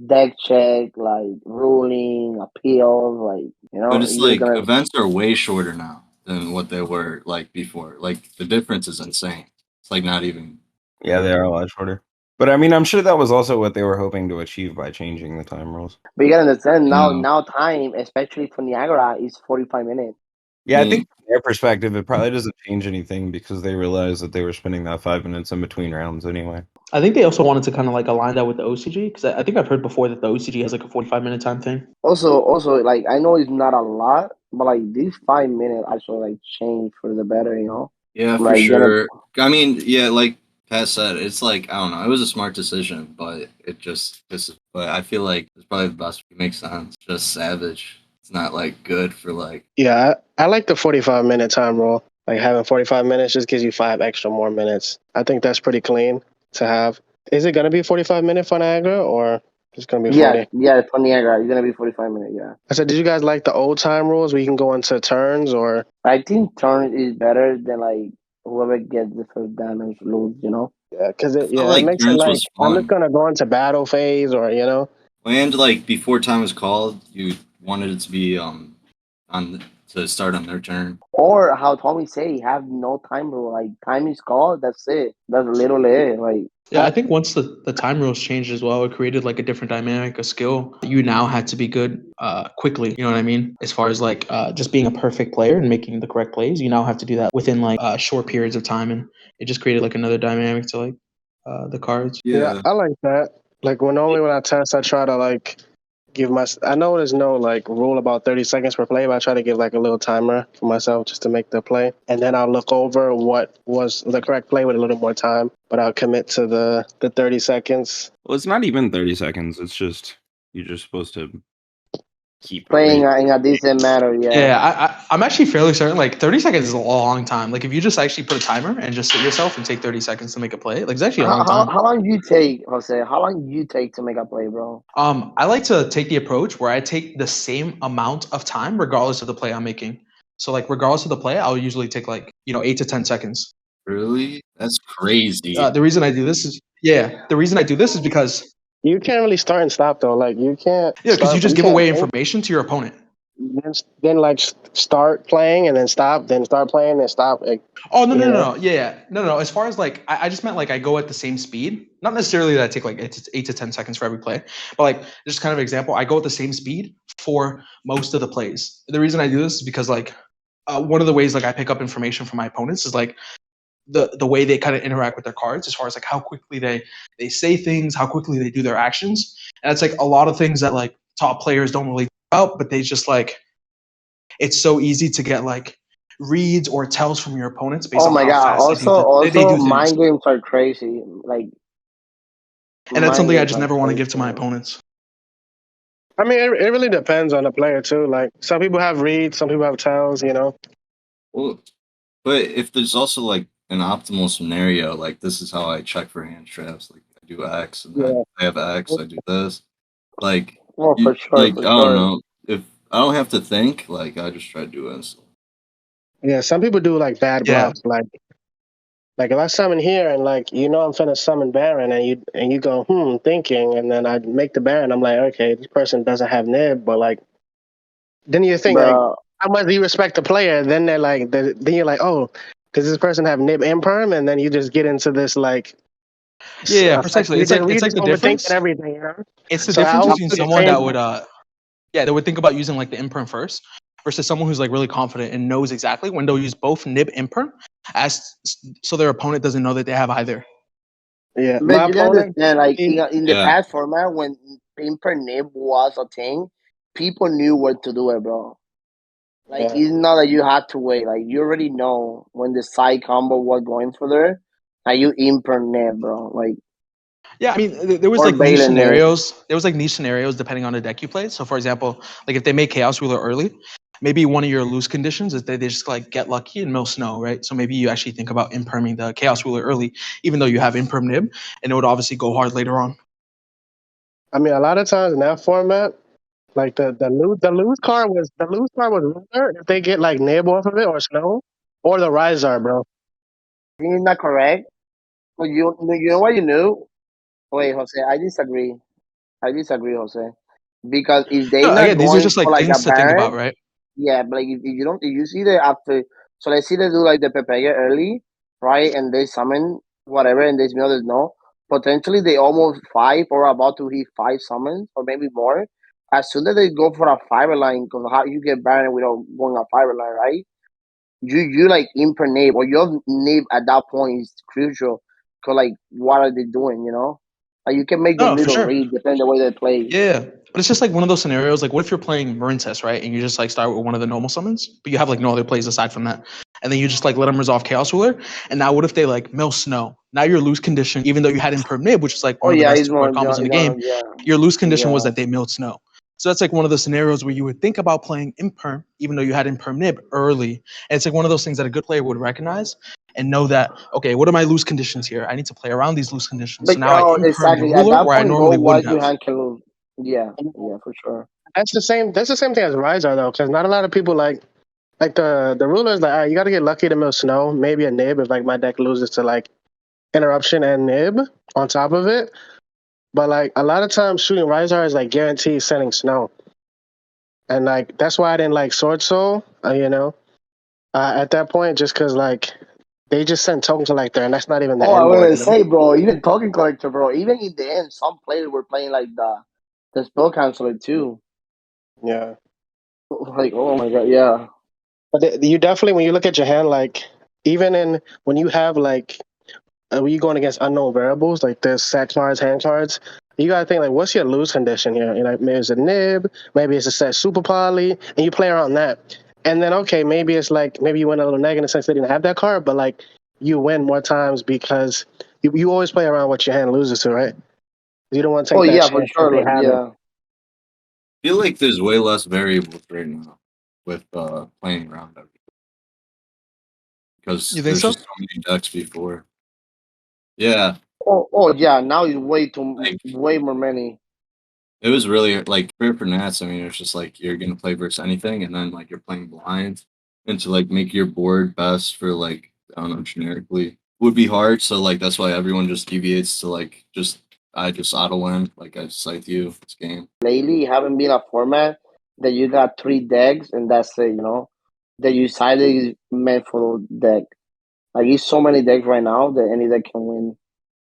deck check, like ruling, appeals, like But it's you're like gonna. events are way shorter now than what they were like before. Like the difference is insane. It's like not even. Yeah, they are a lot shorter. But I mean, I'm sure that was also what they were hoping to achieve by changing the time rules. But you gotta understand now. No. Now time, especially for Niagara, is 45 minutes. Yeah, I Yeah. think from their perspective, it probably doesn't change anything because they realized that they were spending that 5 minutes in between rounds anyway. I think they also wanted to kind of like align that with the OCG because I think I've heard before that the OCG has like a 45-minute time thing. Also, like I know it's not a lot, but like these 5 minutes actually like change for the better. Yeah, for Like sure. I mean, yeah, like Pat said, it's like I don't know. It was a smart decision, but it just but I feel like it's probably the best. It makes sense. Just savage. It's not like good for like. Yeah, I like the 45-minute time rule. Like having 45 minutes just gives you 5 extra more minutes. I think that's pretty clean to have. Is it going to be 45 minutes for Niagara or it's going to be 40? yeah, for Niagara, it's gonna be 45 minutes. Yeah, I said, did you guys like the old time rules where you can go into turns or? I think turn is better than like whoever gets the first damage lose. Yeah, because I felt it like makes it turns like was I'm just fun. going to go into battle phase or, And like before time was called, you wanted it to be to start on their turn. Or how Tommy say, have no time rule. Like time is called, that's it. That's literally it. Like Yeah, I think once the time rules changed as well, it created like a different dynamic, a skill. You now had to be good quickly. You know what I mean? As far as like just being a perfect player and making the correct plays, you now have to do that within like short periods of time, and it just created like another dynamic to like the cards. Yeah, I like that. Like when I test, I try to like give I know there's no like rule about 30 seconds per play, but I try to give like a little timer for myself just to make the play. And then I'll look over what was the correct play with a little more time, but I'll commit to the 30 seconds. Well, it's not even 30 seconds. It's just you're just supposed to keep playing it. in a decent manner, yeah. Yeah, I'm actually fairly certain like 30 seconds is a long time. Like if you just actually put a timer and just sit yourself and take 30 seconds to make a play, like it's actually a long time. How long do you take, Jose? How long do you take to make a play, bro? I like to take the approach where I take the same amount of time regardless of the play I'm making. So like regardless of the play, I'll usually take like 8 to 10 seconds. Really? That's crazy. The reason I do this is because You can't really start and stop though. Like you can't. because you just give can't away think, information to your opponent. then like start playing and then stop, then start playing and stop. Like, Oh no. Yeah. No. As far as like I just meant like I go at the same speed. Not necessarily that I take like 8 to 10 seconds for every play, but like just kind of example, I go at the same speed for most of the plays. The reason I do this is because like one of the ways like I pick up information from my opponents is like the way they kind of interact with their cards as far as like how quickly they say things, how quickly they do their actions. And it's like a lot of things that like top players don't really out, but they just like it's so easy to get like reads or tells from your opponents based Oh on my how god! fast they do things. Mind games are crazy. Like, And that's mind something I games just are never want to crazy. give to my opponents. I mean, it really depends on the player too. Like some people have reads, some people have tells. Well, but if there's also like an optimal scenario, like this is how I check for hand traps. Like I do X, and then I have X. I do this. Like, Well, for sure, like I don't know if I don't have to think. Like I just try to do it. Yeah, some people do like bad Yeah. bluffs. Like if I summon here and like I'm finna summon Baron and you go thinking and then I make the Baron, I'm like, okay, this person doesn't have nib, but like then you think like bro. how much do you respect the player? Then they're like then you're like, oh, does this person have nib imperm? And then you just get into this like Yeah, precisely. It's like the difference. overthinking everything. It's the So I difference always between do the someone same that would that would think about using like the imperm first versus someone who's like really confident and knows exactly when they'll use both nib imperm as so their opponent doesn't know that they have either. Yeah, But my you gotta opponent. understand, like in the past format when imper nib was a thing, people knew what to do it, bro. Like it's not that you had to wait. Like you already know when the side combo was going for there, Like you impernet, bro. Like Yeah, I mean, there was or like niche Balin nib. scenarios. There was like niche scenarios depending on the deck you played. So, for example, like if they make Chaos Ruler early, maybe one of your lose conditions is they just like get lucky and mill snow, right? So maybe you actually think about imperming the Chaos Ruler early, even though you have imperm nib, and it would obviously go hard later on. I mean, a lot of times in that format, like the lose card was ruler if they get like nib off of it or snow or the Rizar, bro. I think it's not correct. But you know what you knew? Wait, Jose, I disagree, Jose. Because if they No, not again, these are going just for like like a things to think about, Baron, right? yeah, but like if you don't, if you see that after, so let's see they do like the Pepega early, right? And they summon whatever, and there's no, there's no. Potentially they almost five or about to hit five summons or maybe more. As soon as they go for a fiber line, because how you get Baron without going a fiber line, right? You like imper nib or your nib at that point is crucial. Cause like what are they doing? You know, like you can make them No, for little sure. read depending on the way they play. Yeah, but it's just like one of those scenarios. Like, what if you're playing Marin Test, right? And you just like start with one of the normal summons, but you have like no other plays aside from that, and then you just like let them resolve Chaos Ruler. And now, what if they like mill Snow? Now you're lose condition, even though you had Imperm Nib, which is like Oh one of the yeah, best it's more two-card combos in the game. yeah, Your lose condition was yeah. that they milled Snow. So that's like one of the scenarios where you would think about playing Imperm, even though you had Imperm Nib early. And it's like one of those things that a good player would recognize and know that, okay, what are my loose conditions here? I need to play around these loose conditions. So But now I Imperm the exactly at ruler that where I point, go normally what wouldn't you have. hand can lose. Yeah, yeah, for sure. That's the same. That's the same thing as Rizar though, because not a lot of people like the rulers. Like, all right, you got to get lucky to mill snow. Maybe a nib if like my deck loses to like interruption and nib on top of it. But like a lot of times, shooting Rizar is like guaranteed sending snow, and like that's why I didn't like Sword Soul. At that point, just because like they just sent token collector, and that's not even the Oh, I end was board. gonna say, bro, even talking collector, bro. Even in the end, some players were playing like the spell canceller too. Yeah. Like, oh my god, yeah. But you definitely, when you look at your hand, like even in when you have like when you going against unknown variables, like there's set cards, hand cards, you gotta think like, what's your lose condition here? You know, maybe it's a nib, maybe it's a set super poly, and you play around that. And then okay, maybe it's like maybe you win a little negative since they didn't have that card, but like you win more times because you always play around what your hand loses to, right? You don't want to Oh take that yeah, for chance that sure. they Like, have it. yeah. I feel like there's way less variables right now with playing around everything You because think there's so? just so many decks before. Yeah, Oh yeah. Now it's like way more many. it was really like for Nats. I mean, it's just like you're gonna play versus anything, and then like you're playing blind, and to like make your board best for like I don't know generically would be hard. So like that's why everyone just deviates to like I just auto win like I cite you this game. Lately, it haven't been a format that you got three decks and that's it. You know, that you decided is meant for deck. Like it's so many decks right now that any deck can win.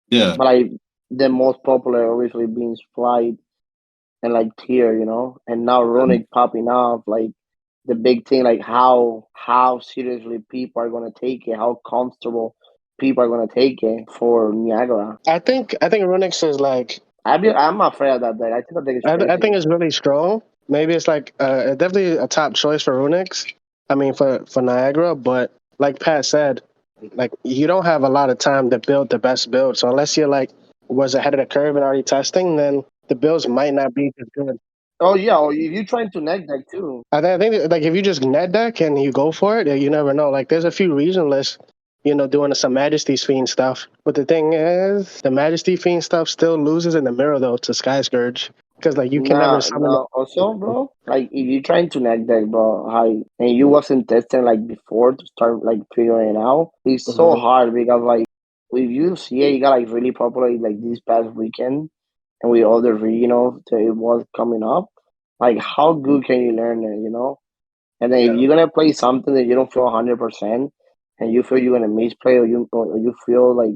Yeah, But like the most popular obviously being Flight and like Tier, you know, and now Runic popping up, like the big thing, like how seriously people are gonna take it, how comfortable people are gonna take it for Niagara. I think Runix is like I'm afraid of that deck. I think that deck is I crazy. think it's really strong. Maybe it's like definitely a top choice for Runix. I mean for Niagara, but like Pat said, like you don't have a lot of time to build the best build. So unless you're like was ahead of the curve and already testing, then the builds might not be as good. Oh yeah, or if you're trying to neck deck too. I think like if you just net deck and you go for it, you never know. Like there's a few reasonless, doing some Majesty's Fiend stuff. But the thing is, the Majesty Fiend stuff still loses in the mirror though to Sky Scourge because like you can never Nah, summon. no. Also, bro, like if you're trying to neck deck, bro, and you wasn't testing like before to start like figuring it out, it's so Mhm. hard because like with UCA, you got like really popular like this past weekend, and with other regionals that it was coming up. Like, how good can you learn it? You know, and then if Yeah. you're gonna play something that you don't feel 100%, and you feel you're gonna misplay, or you feel like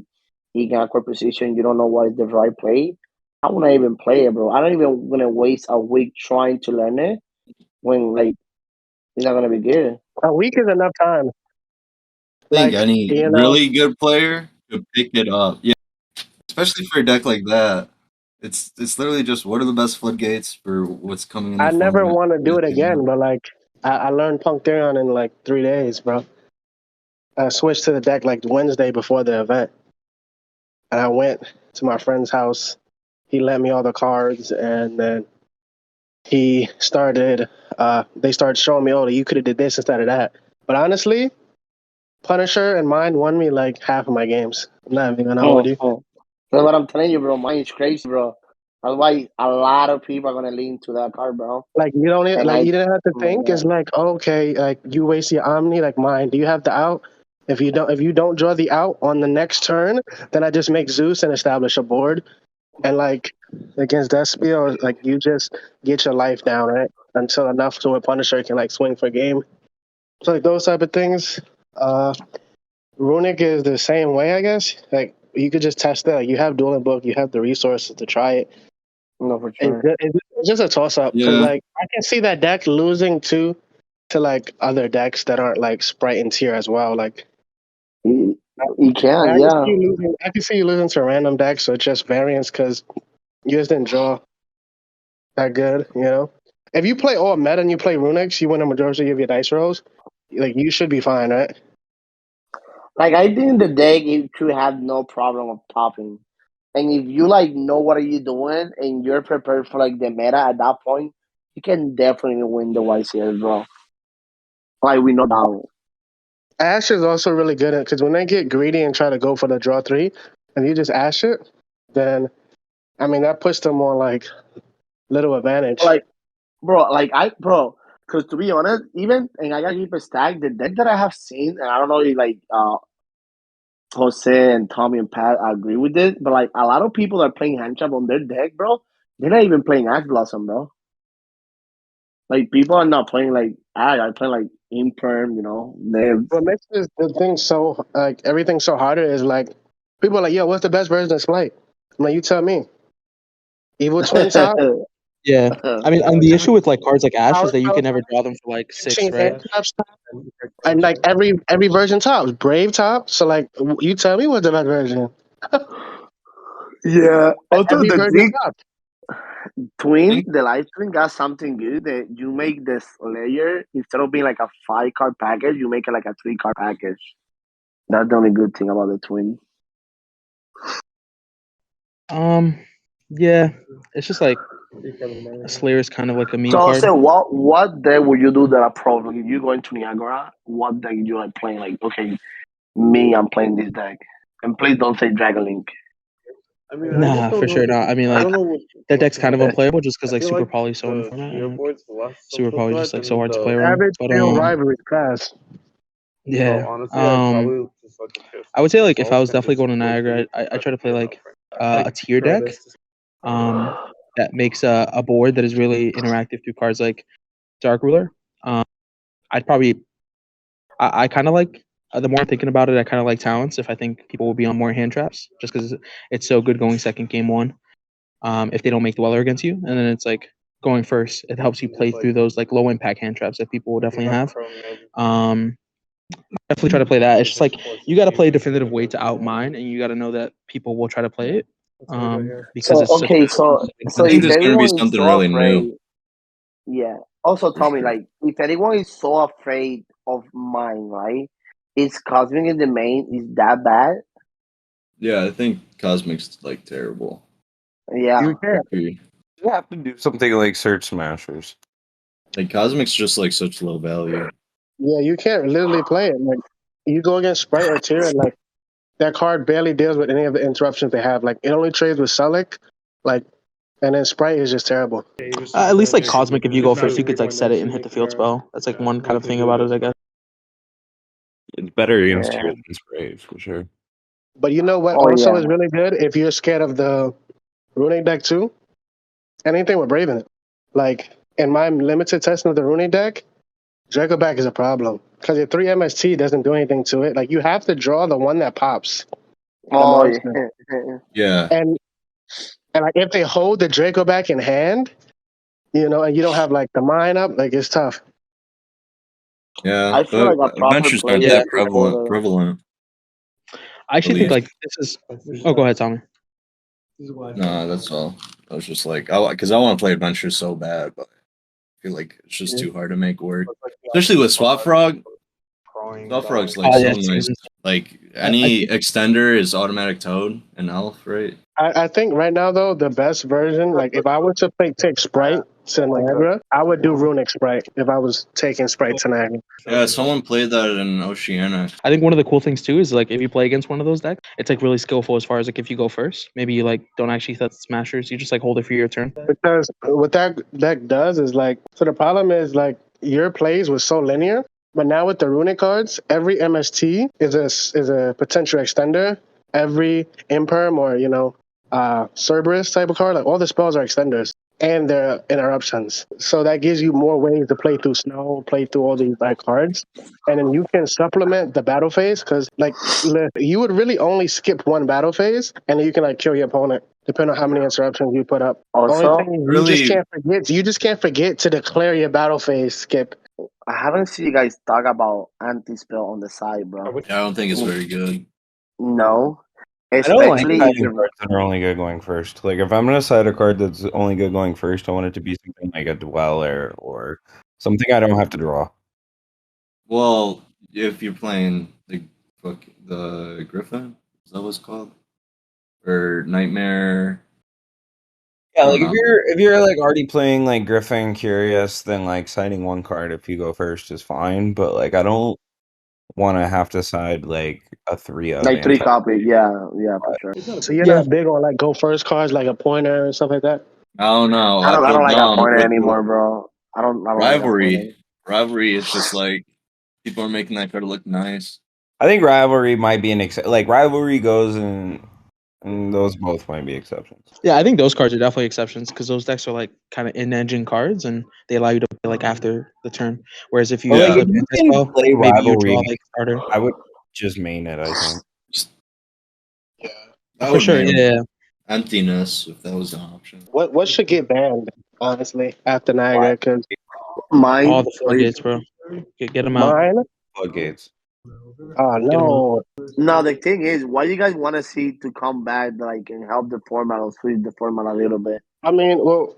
you got core position, you don't know what is the right play. I wouldn't even play it, bro. I don't even gonna waste a week trying to learn it when like it's not gonna be good. A week is enough time. I think Like, any really good player could pick it up. Yeah, especially for a deck like that. It's literally just what are the best floodgates for what's coming in the I never format. want to do it You know? again, but like, I learned Punk Therion in like 3 days, bro. I switched to the deck like Wednesday before the event. and I went to my friend's house. He lent me all the cards, and then he started. They started showing me, oh, you could have did this instead of that. But honestly, Punisher and mine won me like half of my games. I'm not even gonna hold you. That's what I'm telling you, bro. Mine is crazy, bro. That's why a lot of people are gonna lean to that card, bro. Like you don't And like you didn't have to think. It's like, okay, like you waste your Omni, like mine. Do you have the out? If you don't draw the out on the next turn, then I just make Zeus and establish a board. And like against Despia, like you just get your life down, right? Until enough to where Punisher can like swing for game. So like those type of things. Runic is the same way, I guess. Like you could just test it. Like you have Dueling Book, you have the resources to try it. No, for sure. It's just a toss up because like I can see that deck losing to like other decks that aren't like Sprite and Tier as well. Like you can, yeah. I can see you losing to random decks, so it's just variance because you just didn't draw that good, you know. If you play all meta and you play Runics, you win a majority of your dice rolls. Like you should be fine, right? Like I think the deck you should have no problem of topping. And if you like know what are you doing and you're prepared for like the meta at that point, you can definitely win the YCS, bro. Like we know that. Ash is also really good at because when they get greedy and try to go for the draw 3, and you just Ash it, then I mean that puts them on like little advantage. Like, bro, because to be honest, even and I gotta keep a stack. The deck that I have seen, and I don't know if like Jose and Tommy and Pat agree with this, but like a lot of people are playing hand trap on their deck, bro. They're not even playing Ash Blossom, bro. Like people are not playing like Ash. I play like Imperm, you know. What makes the thing so like everything so harder is like people are like, yo, what's the best version of Slight? I'm like, you tell me. Evil Twin Top. Yeah, I mean, and the issue with like cards like Ash is that you can never draw them for like 6, right? And like every version tops, Brave top. So like, you tell me what's the best version. Yeah. Also, Every the version tops. Twin, the live twin got something good that you make this layer instead of being like a 5-card package, you make it like a 3-card package. That's the only good thing about the twin. Yeah, it's just like Slayer is kind of like a meme So card. I'll say, what deck would you do that a problem? If you go into Niagara, what deck you like playing? Like, okay, I'm playing this deck, and please don't say Dragon Link. I mean, nah, for sure not. I mean, like that deck's kind of unplayable just because like Super Poly is so in the format. Super Poly is just like so hard to play around. But rivalry class. Yeah. I would say like if I was definitely going to Niagara, I try to play like a tier deck. That makes a board that is really interactive through cards like Dark Ruler. I'd probably I kind of like. The more I'm thinking about it, I kind of like Talents if I think people will be on more hand traps, just because it's so good going second game 1. If they don't make Dweller against you, and then it's like going first, it helps you play through those like low impact hand traps that people will definitely have. Definitely try to play that. It's just like you got to play a definitive way to outmine, and you got to know that people will try to play it. Because it's okay, I think there's gonna be something really new. Yeah. Also, tell me, like, if anyone is so afraid of mine, right? Is Cosmic in the main is that bad? Yeah, I think Cosmic's like terrible. Yeah. You have to do something like Search Smashers. Like Cosmic's just like such low value. Yeah, you can't literally play it. Like you go against Sprite or Tier, and like that card barely deals with any of the interruptions they have. Like it only trades with Select, like, and then Sprite is just terrible. At least like Cosmic, if you go first, you could like set it and hit the field spell. That's like one kind of thing about it, I guess. It's better against Tier than Sprite for sure. But you know what is really good if you're scared of the Runic deck too? Anything with Brave in it. Like in my limited testing of the Runic deck, Dracoback is a problem. Because your 3 MST doesn't do anything to it. Like you have to draw the one that pops. Yeah. And like if they hold the Dracoback in hand, you know, and you don't have like the mine up, like it's tough. Yeah, I feel like adventures aren't that prevalent. I actually think like this is. Oh, go ahead, Tommy. No, that's all. I was just like, because I want to play adventures so bad, but I feel like it's just too hard to make work, especially with Swap Frog. Buff Rug's like so nice. Like any extender is automatic Toad and Elf, right? I think right now though the best version, like if I were to take Sprite to Niagara, I would do Runic Sprite if I was taking Sprite to Niagara. Yeah, someone played that in Oceania. I think one of the cool things too is like if you play against one of those decks, it's like really skillful as far as like if you go first, maybe you like don't actually set smashers, you just like hold it for your turn. Because what that deck does is like, so the problem is like your plays was so linear, but now with the Runic cards, every MST is a potential extender. Every Imperm or Cerberus type of card, like all the spells are extenders and they're interruptions. So that gives you more ways to play through snow, play through all these like cards, and then you can supplement the battle phase because like you would really only skip one battle phase, and then you can like kill your opponent depending on how many interruptions you put up. Also, only thing you just can't forget to declare your battle phase skip. I haven't seen you guys talk about anti-spell on the side, bro. I don't think it's very good. No. I don't like Especially siding cards that are only good going first. Like if I'm gonna side a card that's only good going first, I want it to be something like a Dweller or something I don't have to draw. Well, if you're playing the Griffin, is that what it's called? Or Nightmare? Yeah, like if you're like already playing like Griffin Curious, then like siding one card if you go first is fine. But like I don't want to have to side like a 3 like 3 copy. Yeah, for sure. So you're not big on like go first cards like a pointer and stuff like that. I don't know. I don't like a pointer anymore, bro. I don't Rivalry. Rivalry is just like people are making that card look nice. I think Rivalry might be like Rivalry goes and those both might be exceptions. Yeah, I think those cards are definitely exceptions because those decks are like kind of in-engine cards and they allow you to play like after the turn. Whereas if you if you can play Rivalry, like starter, I would just main it. I think. Yeah, for sure. Yeah, emptiness if that was an option. What should get banned honestly after Niagara? Because mine all the floodgates, bro. Get them out. Mine floodgates. Oh no. No, the thing is, why you guys want to see to come back like and help the format or sweep the format a little bit? I mean, well,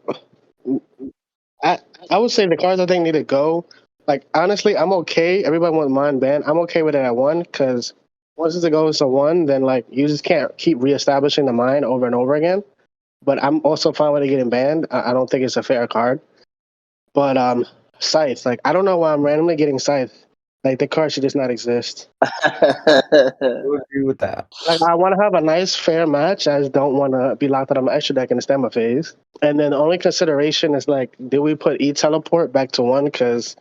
I would say the cards I think need to go. Like honestly, I'm okay. Everybody wants mine banned. I'm okay with it at 1 because once it goes to 1, then like you just can't keep reestablishing the mine over and over again. But I'm also fine with it getting banned. I don't think it's a fair card. But Scythe, like I don't know why I'm randomly getting Scythe. Like the card should just not exist. I would agree with that. Like I want to have a nice, fair match. I just don't want to be locked out of my extra deck in the stamina phase. And then the only consideration is like, do we put E-Teleport back to 1? Because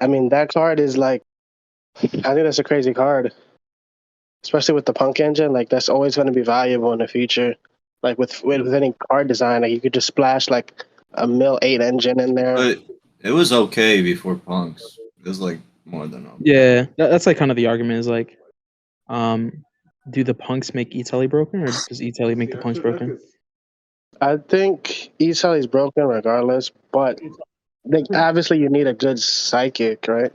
I mean that card is like, I think that's a crazy card, especially with the Punk engine. Like that's always going to be valuable in the future. Like with any card design, like you could just splash like a Mill 8 engine in there. But it was okay before Punks. It was like more than okay. Yeah, that's like kind of the argument is like, do the Punks make E-Telly broken or does E-Telly make the Punks broken? I think E-Telly is broken regardless, but like, obviously you need a good psychic, right?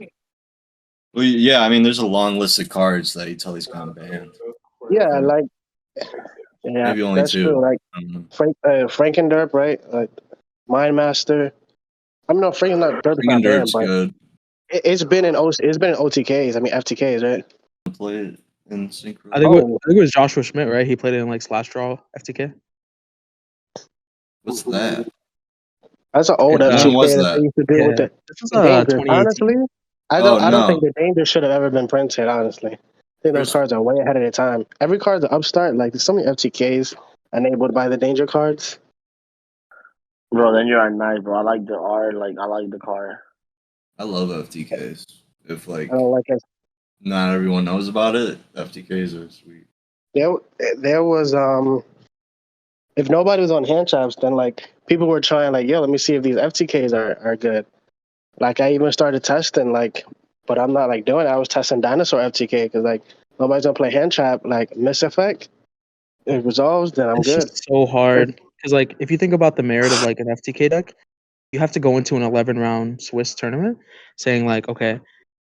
Well, yeah, I mean, there's a long list of cards that E-Telly's gotten banned. Yeah, like maybe only that's 2. true. Like Frankenderp, right? Like Mindmaster. I mean, no, Frankenderp is not banned, but good. It's been in OTKs. I mean FTKs, right? Play it in synchro. I think it was Joshua Schmidt, right? He played it in like Slash Draw FTK. What's that? That's an old FTK When was that that? they used to do with it. This was Honestly, I don't no. think the Danger should have ever been printed. Honestly, I think those cards are way ahead of their time. Every card's an upstart. Like there's so many FTKs enabled by the Danger cards. Bro, then you're nice, bro. I like the art. Like I like the card. I love FTKs. If like I don't like it. Not everyone knows about it, FTKs are sweet. There was if nobody was on hand traps, then like people were trying like, yo, let me see if these FTKs are good. Like I even started testing but I'm not like doing it. I was testing Dinosaur FTK because like nobody's gonna play hand trap. Like Miss Effect, if it resolves, then I'm good. It's so hard because like if you think about the merit of like an FTK deck, you have to go into an 11-round Swiss tournament saying like, okay,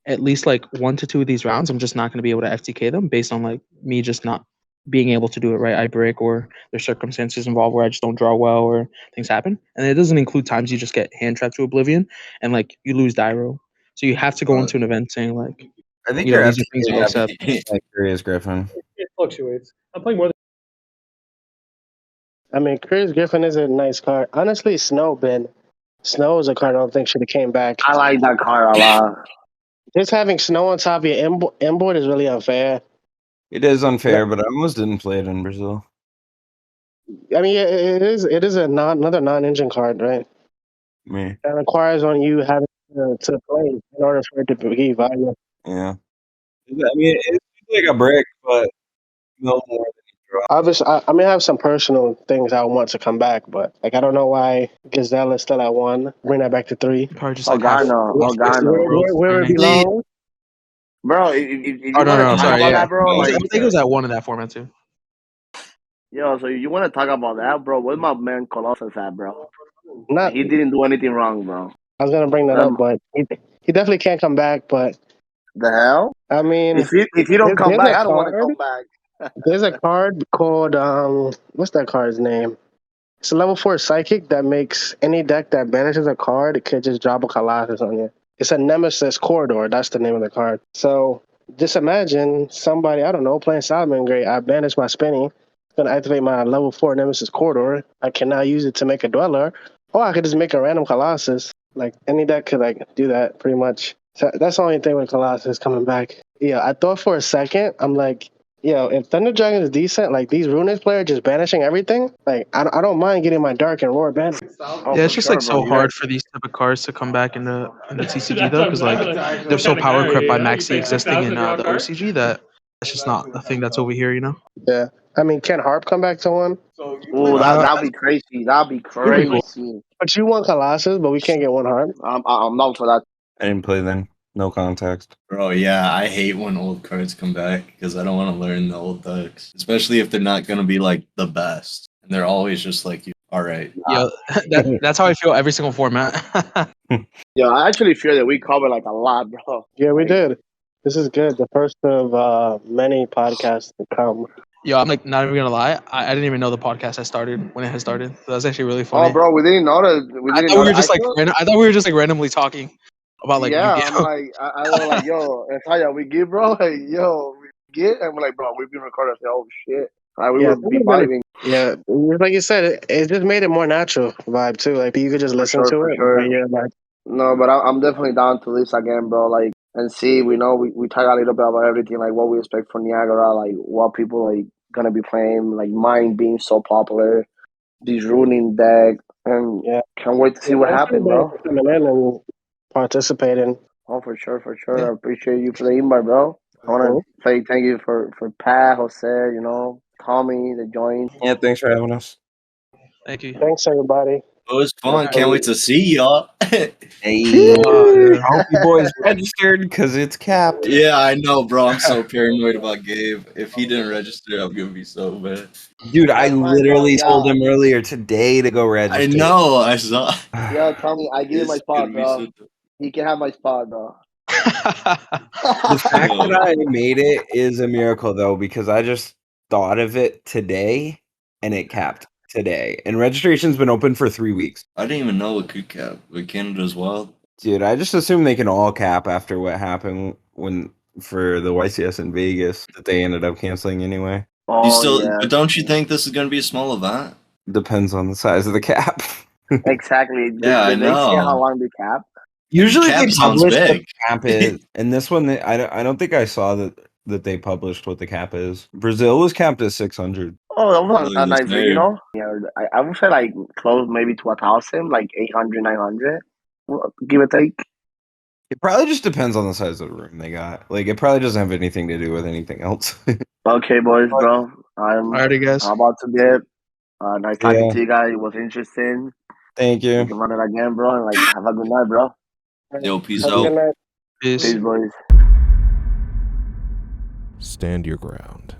at least like 1 to 2 of these rounds, I'm just not going to be able to FTK them based on like me just not being able to do it right. I break or there's circumstances involved where I just don't draw well or things happen. And it doesn't include times you just get hand trapped to oblivion and like you lose Dyro. So you have to go into an event saying like, I think You know, you're these are things we accept. like Curious Griffin. It fluctuates. I'm playing more than. I mean, Chris Griffin is a nice card. Honestly, Snow is a card I don't think should have came back. I like that card a lot. Just having Snow on top of your inboard is really unfair. It is unfair, but I almost didn't play it in Brazil. I mean, it is another non-engine card, right? Me. That requires on you having to play in order for it to be value. Yeah. I mean, it's like a brick, but no more than you draw. Obviously, I may have some personal things I want to come back, but like I don't know why Gazelle is still at 1. Bring that back to 3. Probably just like half. Where it belongs. Bro, if you Oh, no, want to talk sorry, about yeah. that, bro, I like, think it was at 1 in that format too. yo, so you want to talk about that, bro? Where's my man Colossus at, bro? Not, He didn't do anything wrong, bro. I was gonna bring that up, but he definitely can't come back. But The hell? I mean, If you don't come there's back, a I don't want to card. come back. There's a card called what's that card's name? It's a level 4 psychic that makes any deck that banishes a card, it could just drop a Colossus on you. It's a Nemesis Corridor. That's the name of the card. So just imagine somebody, I don't know, playing Solomon Great. I banish my Spinny. It's going to activate my level 4 Nemesis Corridor. I can now use it to make a Dweller. Or I could just make a random Colossus. Like, any deck could, like, do that, pretty much. So that's the only thing with Colossus coming back. Yeah, I thought for a second, I'm like, yo, if Thunder Dragon is decent, like these Runex players just banishing everything, like I don't mind getting my Dark and Roar banished. Oh, Yeah, it's just sure, like so bro. hard for these type of cards to come back in the TCG though, because like they're so power crept by Maxi existing in the OCG that it's just not a thing that's over here, you know. Yeah, I mean, can Harp come back to 1? Oh, that'd be crazy. That'd be Pretty cool. crazy. But you want Colossus, but we can't get 1 Harp. I'm down for that. I didn't play then. No context. Bro, yeah, I hate when old cards come back because I don't want to learn the old decks, especially if they're not going to be like the best. And they're always just like, all right. Yeah, that's how I feel every single format. Yeah, I actually feel that we covered like a lot, bro. Yeah, we did. This is good. The first of many podcasts to come. Yo, I'm like not even gonna lie. I didn't even know the podcast had started when it had started. So that's actually really funny. Oh, bro, we didn't know that. I thought we were just like randomly talking about like yeah. YuGiOh. I'm like, I was like, yo, it's how we get, bro. Like, yo, we get, and we're like, bro, we've been recording. I said, oh shit, like we were be vibing. Yeah, like you said, it just made it more natural vibe too. Like you could just listen to it. Sure. Yeah, like, no, but I'm definitely down to this again, bro. Like, and see, we talk a little bit about everything, like what we expect from Niagara, like what people like gonna be playing, like mine being so popular, these ruining deck, and can't wait to see what happens, bro. Coming in and participating. Oh, for sure. I appreciate you for the invite, bro. I want to say thank you for Pat, Jose, you know, Tommy, the join. Yeah, thanks for having us. Thank you. Thanks, everybody. It was fun. Can't wait to see y'all. Hey, I hope you boys registered because it's capped. Yeah, I know, bro. I'm so paranoid about Gabe. If he didn't register, I'm gonna be so bad. Dude, I literally told him earlier today to go register. I know. I saw. Yeah, Tommy, I give him my spot, bro. He can have my spot, bro. The fact that I made it is a miracle, though, because I just thought of it today and it capped today. And registration's been open for 3 weeks. I didn't even know it could cap. But Canada's wild. Dude, I just assume they can all cap after what happened for the YCS in Vegas that they ended up canceling anyway. But don't you think this is going to be a small event? Depends on the size of the cap. Exactly. Yeah, I know. They see how long they cap? Usually they publish big. what the cap is, and this one I don't think I saw that they published what the cap is. Brazil was capped at 600. Oh, that was a nice, you know. Yeah, I would say like close maybe to 1,000, like 800, 900, give or take. It probably just depends on the size of the room they got. Like it probably doesn't have anything to do with anything else. Okay, boys, bro. Alrighty, guys. I'm about to get. Nice talking to you guys. It was interesting. Thank you. We can run it again, bro. And like, have a good night, bro. Yo, peace out. Peace. Peace, boys. Stand your ground.